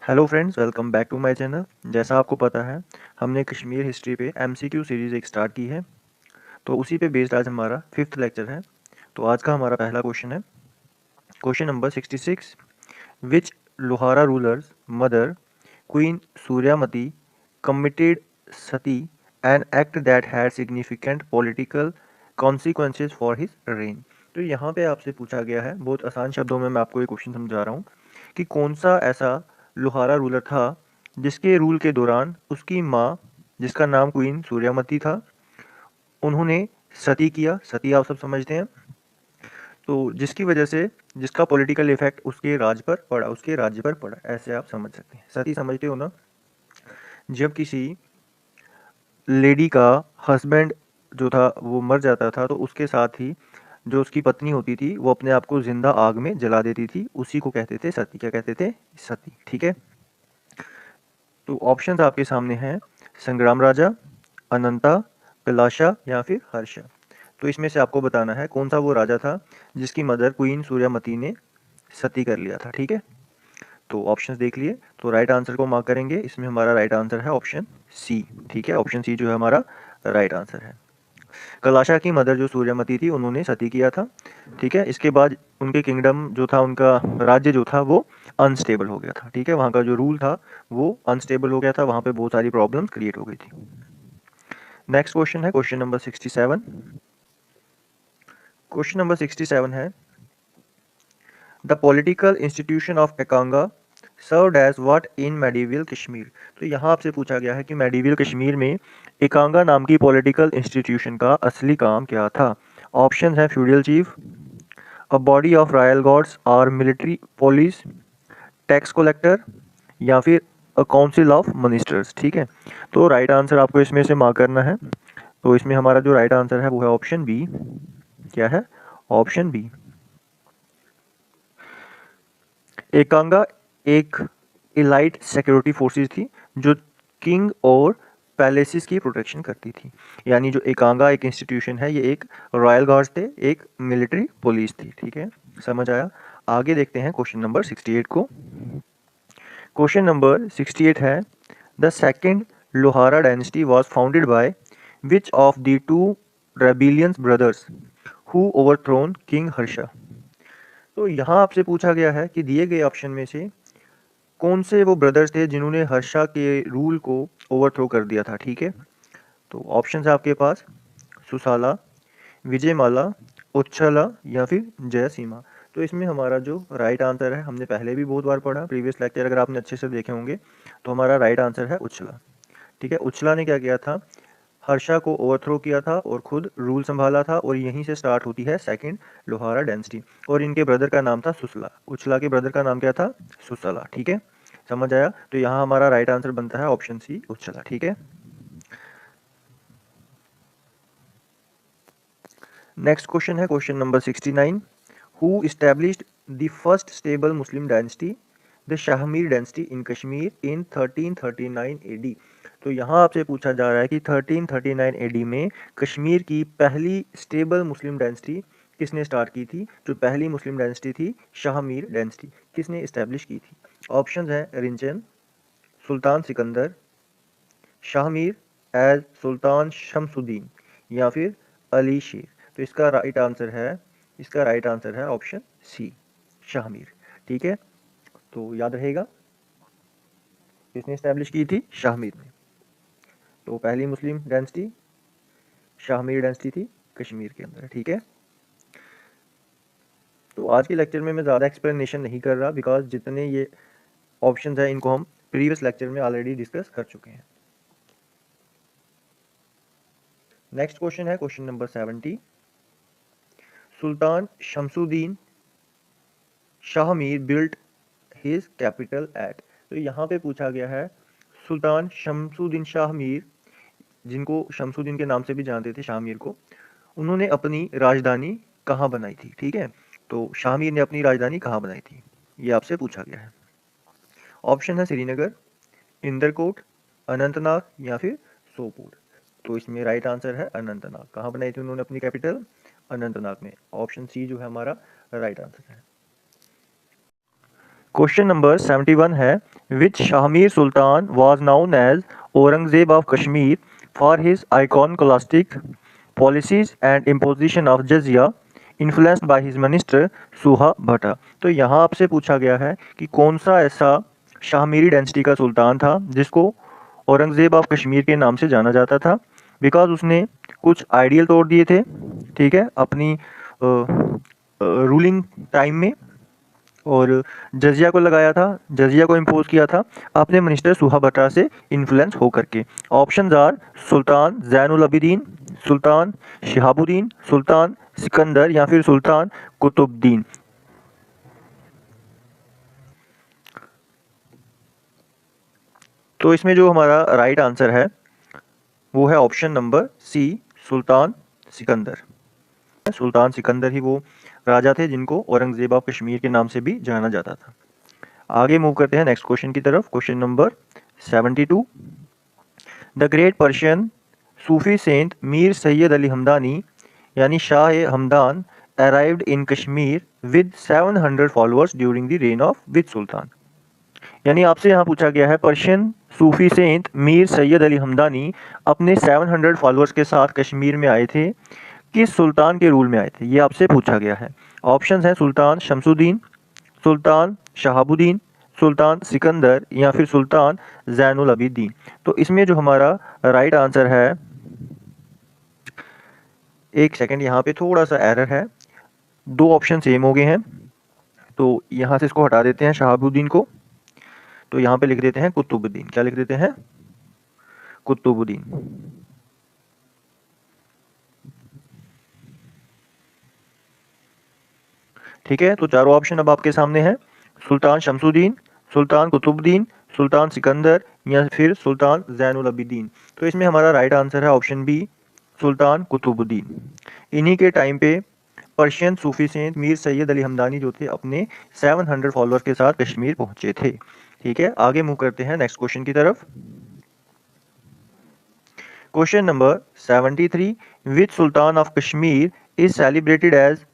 Hello friends, welcome back to my channel. जैसा आपको पता है, हमने कश्मीर हिस्ट्री पे एमसीक्यू सीरीज़ एक स्टार्ट की है, तो उसी पे बेस्ड आज हमारा 5th लेक्चर है। तो आज का हमारा पहला क्वेश्चन है, question number 66। Which Lohara rulers mother queen Suryamati committed sati an act that had significant political consequences for his reign. तो यहाँ पे आपसे पूछा गया है, बहुत आसान शब्दों में मैं आपको ये क्वेश्चन समझा रहा हूँ कि कौन सा ऐसा लोहारा रूलर था जिसके रूल के दौरान उसकी माँ, जिसका नाम क्वीन सूर्यामती था, उन्होंने सती किया। सती आप सब समझते हैं, तो जिसकी वजह से जिसका पॉलिटिकल इफेक्ट उसके राज पर पड़ा, उसके राज्य पर पड़ा, ऐसे आप समझ सकते हैं। सती समझते हो ना? जब किसी लेडी का हस्बैंड जो था वो मर जाता था, तो उसके साथ ही जो उसकी पत्नी होती थी वो अपने आप को जिंदा आग में जला देती थी। उसी को कहते थे सती। क्या कहते थे? सती। ठीक है। तो ऑप्शंस आपके सामने हैं, संग्राम राजा, अनंता, कलाशा या फिर हर्षा। तो इसमें से आपको बताना है कौन सा वो राजा था जिसकी मदर क्वीन सूर्यमती ने सती कर लिया था। ठीक है। तो ऑप्शंस देख लिए, तो राइट आंसर को मार्क करेंगे। इसमें हमारा राइट आंसर है ऑप्शन सी। ठीक है, ऑप्शन सी जो है हमारा राइट आंसर है। कलाशा की मदर जो सूर्यमती थी, उन्होंने सती किया था। ठीक है। इसके बाद उनके किंगडम जो था, उनका राज्य जो था वो अनस्टेबल हो गया था। ठीक है, वहाँ का जो रूल था वो अनस्टेबल हो गया था, वहाँ पे बहुत सारी प्रॉब्लम्स क्रिएट हो गई थी। नेक्स्ट क्वेश्चन है क्वेश्चन नंबर 67। क्वेश्चन नंबर 67 है, the political institution of Ekanga served as what in medieval Kashmir. तो यहाँ आपसे पूछा गया है कि मेडिवल कश्मीर में एकांगा नाम की पॉलिटिकल इंस्टीट्यूशन का असली काम क्या था। ऑप्शन है feudal chief, a body of royal guards और मिलिट्री पुलिस, टैक्स कलेक्टर या फिर अ काउंसिल ऑफ मिनिस्टर्स। ठीक है। तो राइट आंसर आपको इसमें से मार्क करना है। तो इसमें हमारा जो राइट आंसर है वो है ऑप्शन बी। क्या है? Option B. एकांगा एक इलाइट सिक्योरिटी फोर्सेस थी जो किंग और पैलेसेस की प्रोटेक्शन करती थी। यानी जो एकांगा एक इंस्टीट्यूशन है, ये एक रॉयल गार्ड्स थे, एक मिलिट्री पुलिस थी। ठीक है, समझ आया? आगे देखते हैं क्वेश्चन नंबर 68 को। क्वेश्चन नंबर 68 है, the second Lohara dynasty was founded by which of the two rebellions brothers who overthrown king Harsha. तो यहाँ आपसे पूछा गया है कि दिए गए ऑप्शन में से कौन से वो ब्रदर्स थे जिन्होंने हर्षा के रूल को ओवरथ्रो कर दिया था। ठीक है। तो ऑप्शन है आपके पास, सुसाला, विजयमाला, उच्छला या फिर जयसीमा। तो इसमें हमारा जो राइट आंसर है, हमने पहले भी बहुत बार पढ़ा, प्रीवियस लेक्चर अगर आपने अच्छे से देखे होंगे, तो हमारा राइट आंसर है उच्छला। ठीक है। उच्छला ने क्या किया था? हर्षा को ओवरथ्रो किया था और खुद रूल संभाला था, और यहीं से स्टार्ट होती है सेकंड लोहारा डायनेस्टी। और इनके ब्रदर का नाम था सुसला। उच्छला के ब्रदर का नाम क्या था? सुसला। ठीक है, समझ आया? तो यहाँ हमारा राइट आंसर बनता है ऑप्शन सी, उच्छला। ठीक है। नेक्स्ट क्वेश्चन है question number 69। Who established the first stable Muslim dynasty, the Shahmir dynasty in Kashmir in 1339 AD। तो यहाँ आपसे पूछा जा रहा है कि 1339 AD में कश्मीर की पहली स्टेबल मुस्लिम डायनेस्टी किसने स्टार्ट की थी। जो पहली मुस्लिम डायनेस्टी थी, शाहमीर डायनेस्टी, किसने इस्टेब्लिश की थी? ऑप्शंस हैं रिंचन, सुल्तान सिकंदर, शाहमीर एज सुल्तान शमसुद्दीन या फिर अली शेर। तो इसका राइट आंसर है ऑप्शन सी, शाहमीर। ठीक है, तो याद रहेगा किसने इस्टेब्लिश की थी? शाहमीर ने। तो पहली मुस्लिम डायनेस्टी शाहमीर डायनेस्टी थी कश्मीर के अंदर। ठीक है। तो आज के लेक्चर में मैं ज़्यादा एक्सप्लेनेशन नहीं कर रहा, बिकॉज जितने ये ऑप्शंस हैं इनको हम प्रीवियस लेक्चर में ऑलरेडी डिस्कस कर चुके हैं। नेक्स्ट क्वेश्चन है question number 70। Sultan Shamsuddin Shahmir built his capital at. तो यहाँ पे पूछा गया है, सुल्तान शमसुद्दीन शाहमीर, जिनको शमसुद्दीन के नाम से भी जानते थे, शाहमीर को, उन्होंने अपनी राजधानी कहाँ बनाई थी। ठीक है। तो शाहमीर ने अपनी राजधानी कहाँ बनाई थी, ये आपसे पूछा गया है। ऑप्शन है श्रीनगर, इंदरकोट, अनंतनाग या फिर सोपोर। तो इसमें राइट आंसर है अनंतनाग। कहाँ बनाई थी उन्होंने अपनी कैपिटल? अनंतनाग में। ऑप्शन सी जो है हमारा राइट आंसर है। क्वेश्चन नंबर 71 है, which Shahmir sultan was known as Aurangzeb of Kashmir for his iconoclastic policies and imposition of jizya influenced by his minister Suha Bhatta. तो यहाँ आपसे पूछा गया है कि कौन सा ऐसा शाहमीरी डेंसिटी का सुल्तान था जिसको औरंगजेब ऑफ कश्मीर के नाम से जाना जाता था, बिकॉज उसने कुछ आइडियल तोड़ दिए थे, ठीक है, अपनी रूलिंग टाइम में, और जजिया को लगाया था, जजिया को इम्पोज किया था अपने मिनिस्टर सुहा भट्टा से इन्फ्लुएंस होकर के। ऑप्शंस आर सुल्तान जैनुल अबिदीन, सुल्तान शिहाबुद्दीन, सुल्तान सिकंदर या फिर सुल्तान कुतुबुद्दीन। तो इसमें जो हमारा राइट आंसर है वो है ऑप्शन नंबर सी, सुल्तान सिकंदर। सुल्तान सिकंदर ही वो राजा थे जिनको औरंगजेब ऑफ कश्मीर के नाम से भी जाना जाता था। आगे मूव करते हैं नेक्स्ट क्वेश्चन की तरफ। Question number 72, the great Persian Sufi saint Mir Sayyid Ali Hamadani यानी Shah Hamadan arrived in Kashmir with 700 followers during the reign of which sultan. यानी आपसे यहाँ पूछा गया है, Persian Sufi saint Mir Sayyid Ali Hamadani अपने 700 फॉलोअर्स के साथ कश्मीर में आए थे, किस सुल्तान के रूल में आए थे, ये आपसे पूछा गया है। ऑप्शंस हैं सुल्तान शमसुद्दीन, सुल्तान शहाबुद्दीन, सुल्तान सिकंदर या फिर सुल्तान जैनुल अबिदीन। तो इसमें जो हमारा राइट आंसर है, एक सेकंड, यहाँ पे थोड़ा सा एरर है, दो ऑप्शन सेम हो गए हैं, तो यहाँ से इसको हटा देते हैं शहाबुद्दीन को, तो यहाँ पे लिख देते हैं कुतुबुद्दीन। क्या लिख देते हैं? कुतुबुद्दीन। ठीक है, तो चारों ऑप्शन अब आपके सामने हैं, सुल्तान शमसुद्दीन, सुल्तान कुतुबुद्दीन, सुल्तान सिकंदर या फिर सुल्तान जैनुल अबिदीन। तो इसमें हमारा राइट आंसर है ऑप्शन बी, सुल्तान कुतुबुद्दीन। इन्हीं के टाइम पे Persian Sufi saint Mir Sayyid Ali Hamdani जो थे अपने 700 फॉलोअर्स के साथ कश्मीर पहुंचे थे। ठीक है, आगे मूव करते हैं नेक्स्ट क्वेश्चन की तरफ। Question number 73, which sultan of Kashmir is celebrated as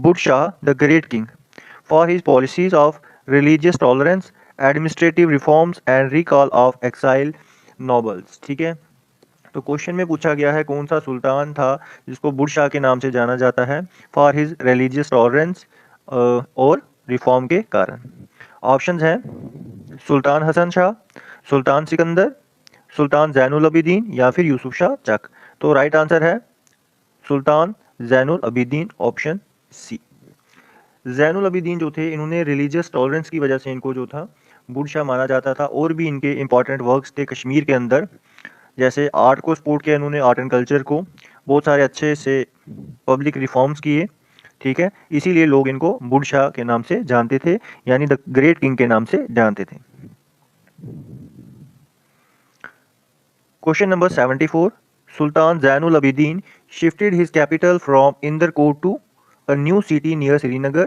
Budshah the Great King for his policies of religious tolerance, administrative reforms and recall of exiled nobles। ठीक है, तो क्वेश्चन में पूछा गया है कौन सा सुल्तान था जिसको बुडशाह के नाम से जाना जाता है फॉर हिज रिलीजियस टॉलरेंस और रिफॉर्म के कारण। ऑप्शंस हैं सुल्तान हसन शाह, सुल्तान सिकंदर, सुल्तान जैनुल अबिदीन या फिर यूसुफ शाह चक। तो राइट आंसर है सुल्तान जैनुल अबिदीन, ऑप्शन सी। जैनुल अबिदीन जो थे, इन्होंने रिलीजियस टॉलरेंस की वजह से इनको जो था बुडशाह माना जाता था, और भी इनके इंपॉर्टेंट वर्क्स थे कश्मीर के अंदर, जैसे आर्ट को सपोर्ट किया इन्होंने, आर्ट एंड कल्चर को, बहुत सारे अच्छे से पब्लिक रिफॉर्म्स किए। ठीक है, इसीलिए लोग इनको बुडशाह के नाम से जानते थे, यानी द ग्रेट किंग के नाम से जानते थे। Question number 74, Sultan Zainul Abidin shifted his capital from Inderkot to a new city near Srinagar,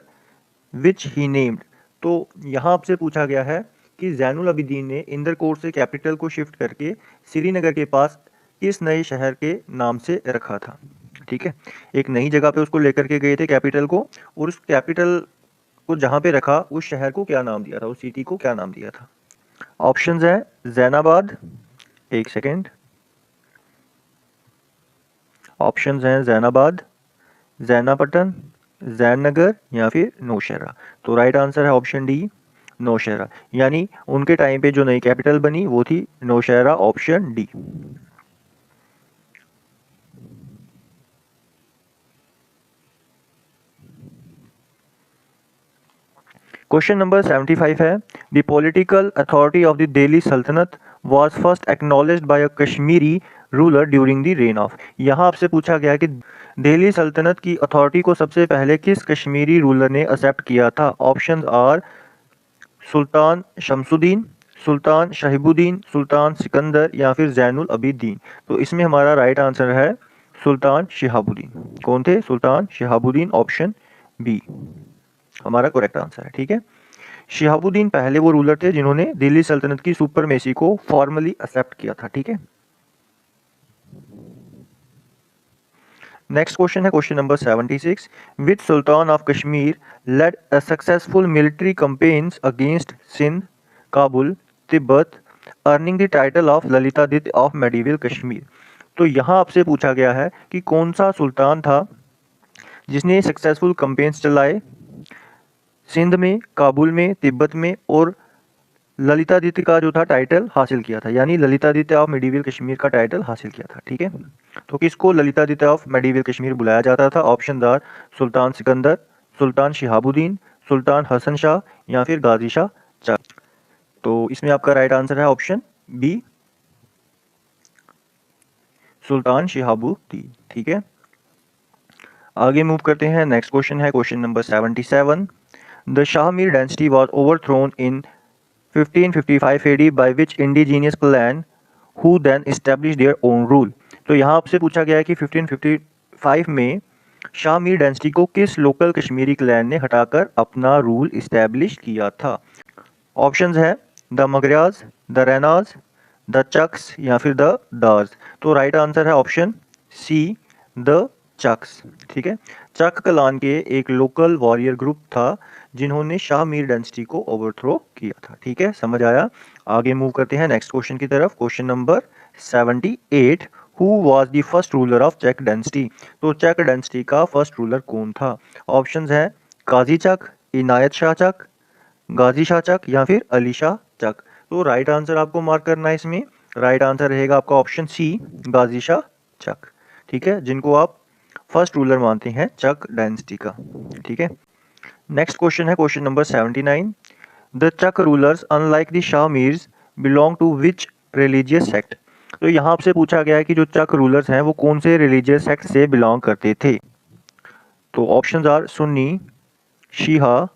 which he named। तो यहाँ आपसे पूछा गया है कि जैनुल अबिदीन ने इंदरकोट से कैपिटल को शिफ्ट करके श्रीनगर के पास किस नए शहर के नाम से रखा था। ठीक है, एक नई जगह पे उसको लेकर के गए थे कैपिटल को, और उस कैपिटल को जहाँ पे रखा उस शहर को क्या नाम दिया था, उस सिटी को क्या नाम दिया था। ऑप्शंस है जैनाबाद, एक सेकेंड, ऑप्शंस हैं जैनाबाद, जैनापटन, जैननगर या फिर नौशहरा। तो राइट आंसर है ऑप्शन डी, नौशहरा। यानी उनके टाइम पे जो नई कैपिटल बनी वो थी Naushahra, option D. Question number 75 है, the political authority of the Delhi सल्तनत was first acknowledged by a Kashmiri ruler during the reign of. यहाँ आपसे पूछा गया कि दिल्ली सल्तनत की अथॉरिटी को सबसे पहले किस कश्मीरी रूलर ने एक्सेप्ट किया था। ऑप्शंस आर सुल्तान शमसुद्दीन, सुल्तान शहीबुद्दीन, सुल्तान सिकंदर या फिर जैनुल अबिदीन। तो इसमें हमारा राइट आंसर है सुल्तान शिहाबुद्दीन। कौन थे? सुल्तान शिहाबुद्दीन, ऑप्शन बी हमारा करेक्ट आंसर है। ठीक है, शिहाबुद्दीन पहले वो रूलर थे जिन्होंने दिल्ली सल्तनत की सुपरमेसी को फॉर्मली एक्सेप्ट किया था। ठीक है, नेक्स्ट क्वेश्चन है question number 76। Which sultan of Kashmir led a successful military campaigns against Sindh, Kabul, Tibet, earning the title of Lalitaditya of medieval Kashmir. तो यहाँ आपसे पूछा गया है कि कौन सा सुल्तान था जिसने सक्सेसफुल कैंपेन्स चलाए सिंध में, काबुल में, तिब्बत में और ललितादित्य का जो था टाइटल हासिल किया था, यानी ललितादित्य ऑफ मेडिवल कश्मीर का टाइटल हासिल किया था। ठीक है, तो किसको ललितादित्य ऑफ मेडिवल कश्मीर बुलाया जाता था? ऑप्शन आर सुल्तान सिकंदर, सुल्तान शिहाबुद्दीन, सुल्तान हसन शाह या फिर गाजी शाह चक। तो इसमें आपका राइट आंसर है ऑप्शन बी, सुल्तान शिहाबुद्दीन। ठीक है, आगे मूव करते हैं। नेक्स्ट क्वेश्चन है question number 77। The Shahmir dynasty was overthrown in 1555 AD by which indigenous clan who then established their own rule। तो यहाँ आपसे पूछा गया है कि 1555 में शाहमीर डायनेस्टी को किस लोकल कश्मीरी क्लैन ने हटाकर अपना रूल इस्टेब्लिश किया था? ऑप्शंस है द मगरियाज, द रैनाज, द चक्स या फिर द दार्स। तो राइट आंसर है ऑप्शन सी, द चक्स। ठीक है, चक क्लान के एक लोकल वॉरियर ग्रुप था जिन्होंने शाहमीर डायनेस्टी को ओवरथ्रो किया था। ठीक है, समझ आया। आगे मूव करते हैं नेक्स्ट क्वेश्चन की तरफ। Question number 78। Who was the first ruler of Chak dynasty? तो चक डायनेस्टी का फर्स्ट रूलर कौन था? ऑप्शंस है काजी चक, इनायत शाह चक, गाजी शाह चक या फिर अली शाह चक। तो राइट आंसर आपको मार्क करना है इसमें। राइट आंसर रहेगा आपका ऑप्शन सी, गाजी शाह चक। ठीक है, जिनको आप फर्स्ट रूलर मानते हैं चक डायनेस्टी का। ठीक है, नेक्स्ट क्वेश्चन है question number 79। The Chak rulers unlike the Shahmirs belong to which religious sect? तो यहाँ आपसे पूछा गया है कि जो चक रूलर्स हैं वो कौन से रिलीजियस सेक्ट से बिलोंग करते थे? तो ऑप्शंस आर सुन्नी, शिहा,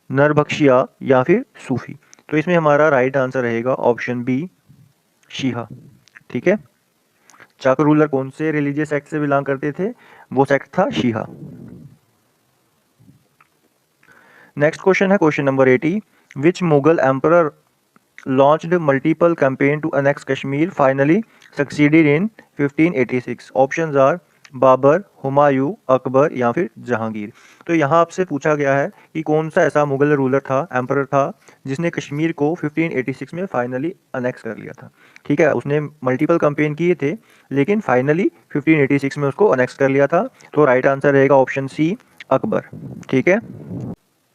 नरबख्शिया या फिर सूफी। तो इसमें हमारा राइट आंसर रहेगा ऑप्शन बी, शिहा। ठीक है, चक रूलर कौन से रिलीजियस सेक्ट से बिलोंग करते थे? वो सेक्ट था शिहा। नेक्स्ट क्वेश्चन है question number 80। Which Mughal emperor launched multiple campaign to annex Kashmir finally succeeded in 1586? Options are Babur, Humayun, Akbar या फिर जहांगीर। तो यहाँ आपसे पूछा गया है कि कौन सा ऐसा मुगल रूलर था, एम्परर था, जिसने कश्मीर को 1586 में फाइनली अनेक्स कर लिया था। ठीक है, उसने मल्टीपल कैंपेन किए थे लेकिन फाइनली 1586 में उसको अनेक्स कर लिया था। तो राइट आंसर रहेगा ऑप्शन सी, अकबर। ठीक है,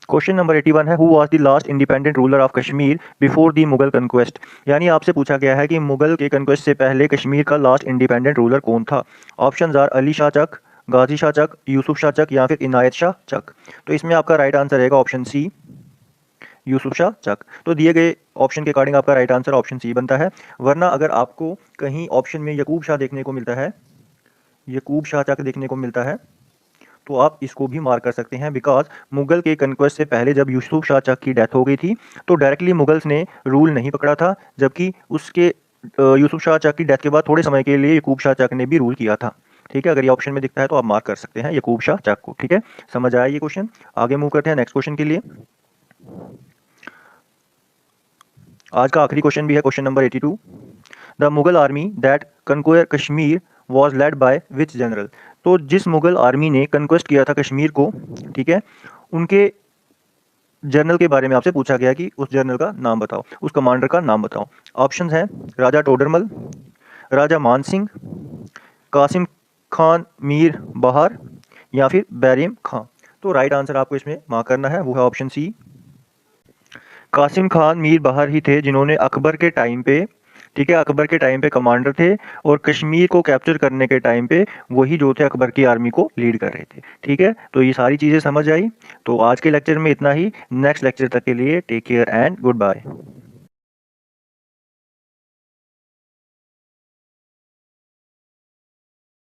क्वेश्चन नंबर 81 है who was the last independent ruler of Kashmir before the Mughal conquest? यानी आपसे पूछा गया है कि मुगल के कन्क्वेस्ट से पहले कश्मीर का लास्ट इंडिपेंडेंट रूलर कौन था? ऑप्शंस आर अली शाह चक, गाजी शाह चक, यूसुफ शाह चक या फिर इनायत शाह चक। तो इसमें आपका राइट आंसर रहेगा ऑप्शन सी, यूसुफ शाह चक। तो दिए गए ऑप्शन के अकॉर्डिंग आपका राइट आंसर ऑप्शन सी बनता है। वरना अगर आपको कहीं ऑप्शन में यकूब शाह देखने को मिलता है, यकूब शाह चक देखने को मिलता है, तो आप इसको भी मार्क कर सकते हैं। बिकॉज मुगल के कन्क्वेस्ट से पहले जब यूसुफ शाह चक की डेथ हो गई थी तो डायरेक्टली मुगल्स ने रूल नहीं पकड़ा था, जबकि उसके यूसुफ शाह चक की डेथ के बाद थोड़े समय के लिए यकूब शाह चक ने भी रूल किया था। ठीक है, अगर ये ऑप्शन में दिखता है तो आप मार्क कर सकते हैं यकूब शाह चक को। ठीक है, समझ आया ये क्वेश्चन। आगे मूव करते हैं नेक्स्ट क्वेश्चन के लिए। आज का आखिरी क्वेश्चन भी है question number 82। The Mughal army that conquer Kashmir was led by which general? तो जिस मुगल आर्मी ने कन्क्वेस्ट किया था कश्मीर को, ठीक है, उनके जर्नल के बारे में आपसे पूछा गया कि उस जर्नल का नाम बताओ, उस कमांडर का नाम बताओ। ऑप्शंस हैं राजा टोडरमल, राजा मान सिंह, कासिम खान मीर बहार या फिर बैरिम खान। तो राइट आंसर आपको इसमें मार्क करना है, वो है ऑप्शन सी, कासिम खान मीर बहार ही थे जिन्होंने अकबर के टाइम पे, ठीक है, अकबर के टाइम पे कमांडर थे और कश्मीर को कैप्चर करने के टाइम पे वही जो थे अकबर की आर्मी को लीड कर रहे थे। ठीक है, तो ये सारी चीज़ें समझ आई। तो आज के लेक्चर में इतना ही। नेक्स्ट लेक्चर तक के लिए take care and good bye.